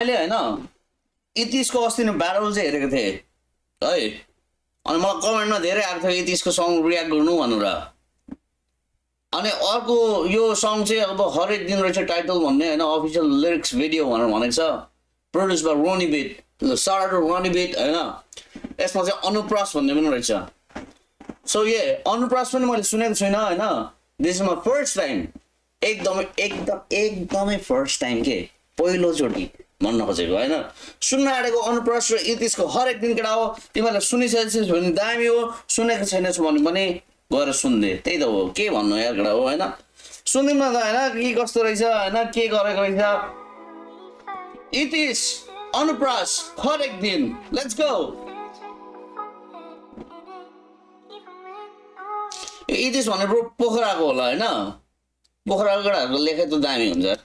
अहिले हैन इतिसको अस्ति नै ब्यारल चाहिँ हेरेको थिएँ है अनि मलाई कमेन्टमा धेरै आएको थियो इतिसको सङ रियाक्ट गर्नु भनेर अनि अर्को यो सङ चाहिँ अब हरेक दिन रहेछ टाइटल भन्ने हैन अफिसियल लिरिक्स भिडियो भनेर भनेको छ प्रोड्युस बाइ रोनी बिट सारा रोनी बिट हैन यसमा चाहिँ अनुप्रास भन्ने पनि रहेछ सो ये अनुप्रास पनि मैले सुनेको छुइनँ हैन this is my first time एकदमै फर्स्ट टाइम के पहिलोचोटि भन्न खोजेको हैन सुन्न आडेको अनुप्रास र इतिसको हरेक दिन केटा हो तिमीहरूले सुनिसकेछौ भने दामी हो सुनेको छैनस् भने पनि गएर सुन्दे त्यही त हो के भन्नु यार केटा हो हैन सुनिदिउँ न त हैन के कस्तो रहेछ हैन के गरेको रहेछ इतिस अनुप्रास हरेक दिन लेट्स गो इतिस भने पोखराको होला हैन पोखराको केटाहरूको लेखाइ त दामी हुन्छ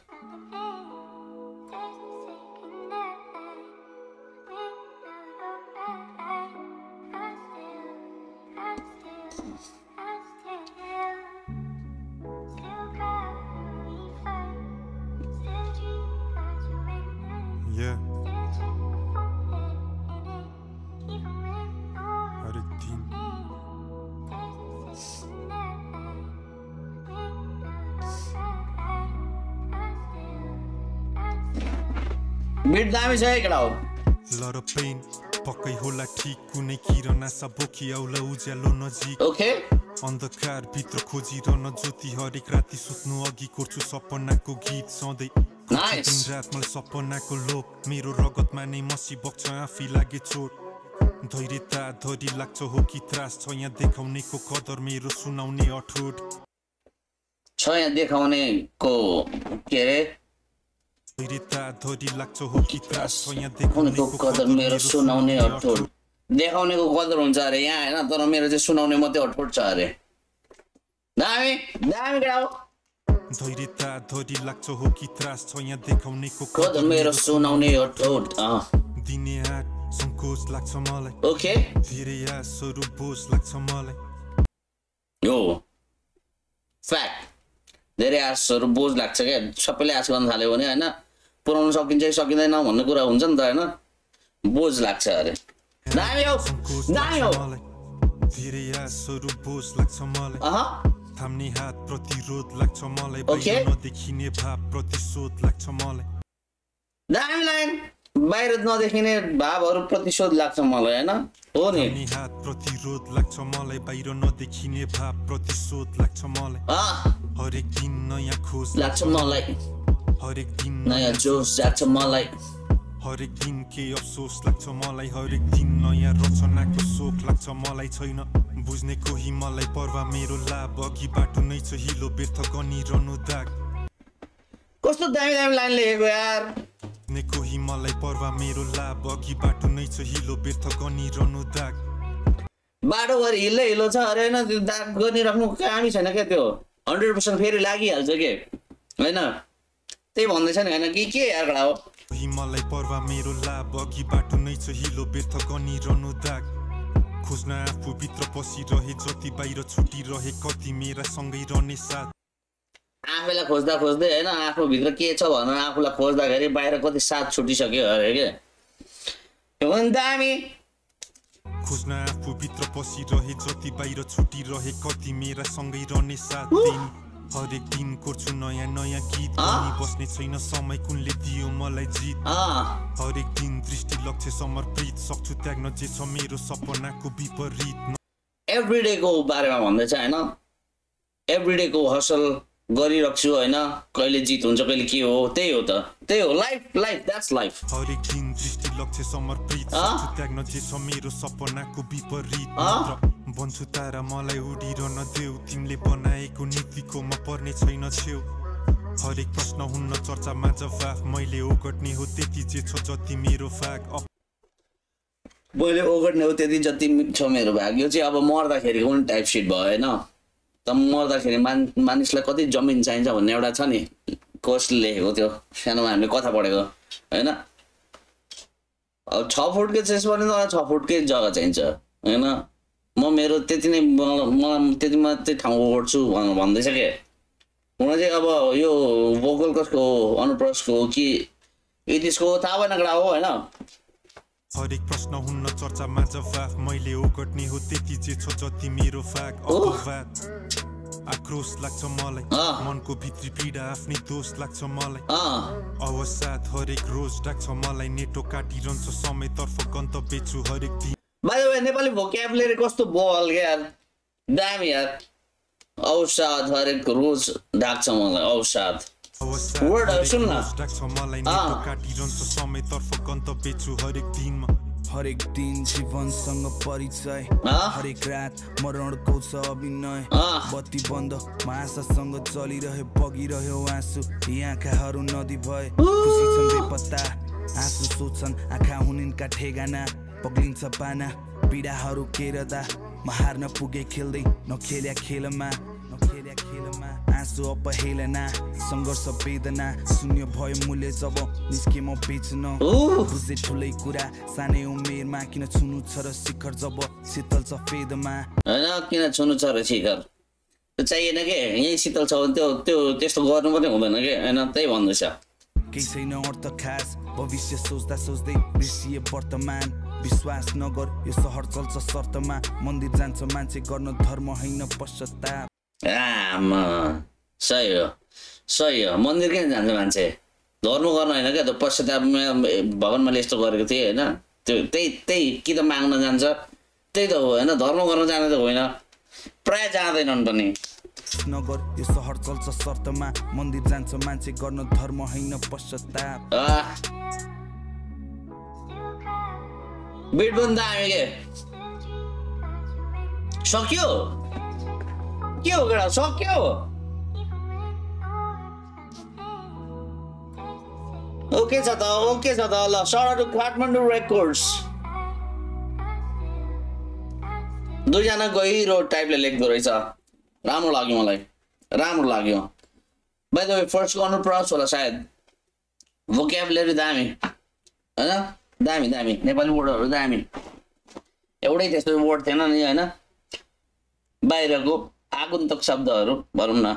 बिट दामी छ केटा हो लर पेन पक्कै होला ठीक कुनै किरण आशा बोकी आउला उज्यालो नजिक ओके अन्धकार भित्र खोजिरहन ज्योति हरेक राति सुत्नु अघि कोर्छु सपनाको गीत सधैँ नाइस दिन रात मलाई सपनाको लोभ मेरो रगतमा नै मसी बग्छ आफै लागे चोट धैर्यता धरी लाग्छ हो कि त्रास छ यहाँ देखाउनेको कदर मेरो सुनाउने अठोट छ यहाँ देखाउनेको के रे धैर्यता धरी लाग्छ हो कि त्रास छ यहाँ देखाउनेको कदर मेरो सुनाउने अठोट देखाउनेको कदर हुन्छ अरे यहाँ हैन तर मेरो चाहिँ सुनाउने मात्रै अठोट छ अरे दामी दामी केटा हो धैर्यता धरी लाग्छ हो कि त्रास छ यहाँ देखाउनेको कदर मेरो सुनाउने अठोट दिने हात संकोच लाग्छ मलाई ओके धेरै आशहरू बोझ लाग्छ मलाई यो फ्याक्ट धेरै आशहरू बोझ लाग्छ क्या सबैले आश गर्न थाल्यो भने हैन पुऱ्याउन सकिन्छ कि सकिँदैन भन्ने कुरा हुन्छ नि त हैन बोझ लाग्छ अरे दामी हो धेरै आशहरू बोझ लाग्छ मलाई थाम्ने हात प्रतिरोध लाग्छ मलाई बाहिर नदेखिने भाव प्रतिशोध लाग्छ मलाई दामी लाइन बाहिर नदेखिने भावहरू प्रतिशोध लाग्छ मलाई हैन हो नि थाम्ने हात प्रतिरोध लाग्छ मलाई बाहिर नदेखिने भाव प्रतिशोध लाग्छ मलाई हरेक दिन नयाँ खोज लाग्छ मलाई हरेक दिन नयाँ जोस जाग्छ मलाई हरेक दिन के अफसोस लाग्छ मलाई हरेक दिन नयाँ रचनाको शोक लाग्छ मलाई छैन बुझ्ने कोही मलाई पर्वा मेरो लाभ अघि बाटो नै छ हिलो व्यर्थ गनिरहनु दाग कस्तो दामी दामी लाइन लेखेको यार बुझ्ने कोही मलाई पर्वा मेरो लाभ अघि बाटो नै छ हिलो व्यर्थ गनिरहनु दाग बाटो गरी हिलो छ अरे हैन त्यो दाग गरिराख्नु कामै छैन क्या त्यो 100% फेरि लागिहाल्छ के हैन त्यही भन्दैछ नि हैन के यार कडा हो हिमालय पर्वा मेरो लाभ अघि बाटो नै छ हिलो व्यर्थ गनिरहनु दाग खोज्न आफू भित्र पसिरहे जति बाहिर छुटिरहे कति मेरा सँगै रहने साथ आफैलाई खोज्दा खोज्दै हैन आफू भित्र के छ भनेर आफूलाई खोज्दाखेरि बाहिर कति साथ छुटिसक्यो अरे के यो पनि दामी खोज्न आफू भित्र पसिरहे जति बाहिर छुटिरहे कति मेरा सँगै रहने साथ दिन हरेक दिन कोर्छु नयाँ नयाँ गीत पनि बस्ने छैन समय कुनले दियो मलाई जित हरेक दिन दृष्टि लक्ष्य समर्पित सक्छु त्याग्न जे छ मेरो सपनाको विपरीत एभ्रीडेको बारेमा भन्दैछ हैन एभ्रीडेको हसल गरिरख्छु हैन कहिले जित हुन्छ कहिले के हो त्यही हो त त्यही हो लाइफ द्याट्स लाइफ हरेक दिन दृष्टि लक्ष्य समर्पित सक्छु त्याग्न जे छ मेरो सपनाको विपरीत बन्छु तारा मलाई उडिरहन देऊ तिमीले बनाएको नीतिको म पर्ने छैन छेउ हरेक प्रश्न हुन्न चर्चामा जवाफ मैले ओगट्ने हो त्यति जे छ जति मेरो भाग मैले ओगट्ने हो त्यति जति छ मेरो भाग यो चाहिँ अब मर्दाखेरि कुन टाइप सिट भयो हैन त मर्दाखेरि मानिसलाई कति जमिन चाहिन्छ भन्ने एउटा छ नि कोर्सले लेखेको त्यो सानोमा हामीले कथा पढेको हैन अब 6 फुटको चेस भने त 6 फुटकै जग्गा चाहिन्छ हैन म मेरो त्यति नै मलाई त्यति मात्रै ठाउँ ओगट्छु भन्दैछ के हुन चाहिँ अब यो भोकल कसको अनुप्रासको कि इतिसको थाहा भएन कडा हो हैन हरेक प्रश्न हुन्न चर्चामा जवाफ मैले ओगट्ने हो त्यति जे छ जति मेरो फाक अपवाद आक्रोश लाग्छ मलाई मनको भित्री पीडा आफ्नै दोष लाग्छ मलाई अवसाद हरेक रोज डाक्छ मलाई नेटो काटिरहन्छ समयतर्फ गन्तव्य छु हरेक दिन बाइ द वे नेपाली भोक्याबुलेरी कस्तो बल के यार दामी यार अवसाद हरेक रोज डाक्छ मलाई अवसाद वर्डहरु सुन न डाक्छ मलाई नेटो काटिरहन्छ समयतर्फ गन्तव्य छु हरेक दिनमा हरेक दिन जीवनसँग परिचय हरेक रात मरणको छ अभिनय बत्ती बन्द मासासँग चलिरह्यो बगिरह्यो आँसु आँखाहरू नदी भए खुसी छन् बेपत्ता आँसु सोच्छन् आँखा हुनिनका ठेगाना पग्लिन्छ पाना पीडाहरू केरदा म हार्न पुगे खेल्दै नखेल्या खेलमा आँसु अपहेलना संघर्ष वेदना शून्य भयो मूल्य जब निस्के म बेच्न बुझे ठुलै कुरा सानै उमेरमा किन छुनु छ र शिखर जब शीतल छ फेदमा हैन किन छुनु छ र शिखर त्यो चाहिएन के यही शीतल छ भने त्यो त्यस्तो गर्नु पनि हुँदैन के हैन त्यही भन्दैछ केही छैन अर्थ खास भविष्य सोच्दा सोच्दै बिर्सिए वर्तमान विश्वास नगर यो सहर चल्छ शर्तमा मन्दिर जान्छ मान्छे गर्न धर्म होइन पश्चाताप सही हो मन्दिर किन जान्छ मान्छे धर्म गर्न होइन क्या त्यो पश्चातापमा भगवान मैले यस्तो गरेको थिएँ होइन त्यो त्यही कि त माग्न जान्छ त्यही त हो होइन धर्म गर्न जाने त होइन प्राय जाँदैनन् पनि नगर यो सहर चल्छ शर्तमा मन्दिर जान्छ मान्छे गर्न धर्म होइन पश्चाताप बिट पनि दामी के सक्यो के हो केटा सक्यो ओके छ त ल सरा टु काठमाडौँ रेकर्ड्स दुईजना गहिरो टाइपले लेख्दो रहेछ राम्रो लाग्यो मलाई राम्रो लाग्यो बाइ द वे फर्स्ट गर्नु पर्छ होला सायद भोक्याबुलेरी दामी हैन दामी नेपाली वर्डहरु दामी एउटै त्यस्तो वर्ड थिएन नि हैन बाहिरको आगन्तुक शब्दहरु भनौं न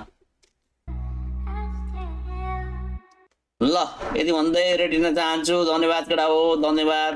ल यति भन्दै रेटिन चाहन्छु धन्यवाद केटा हो धन्यवाद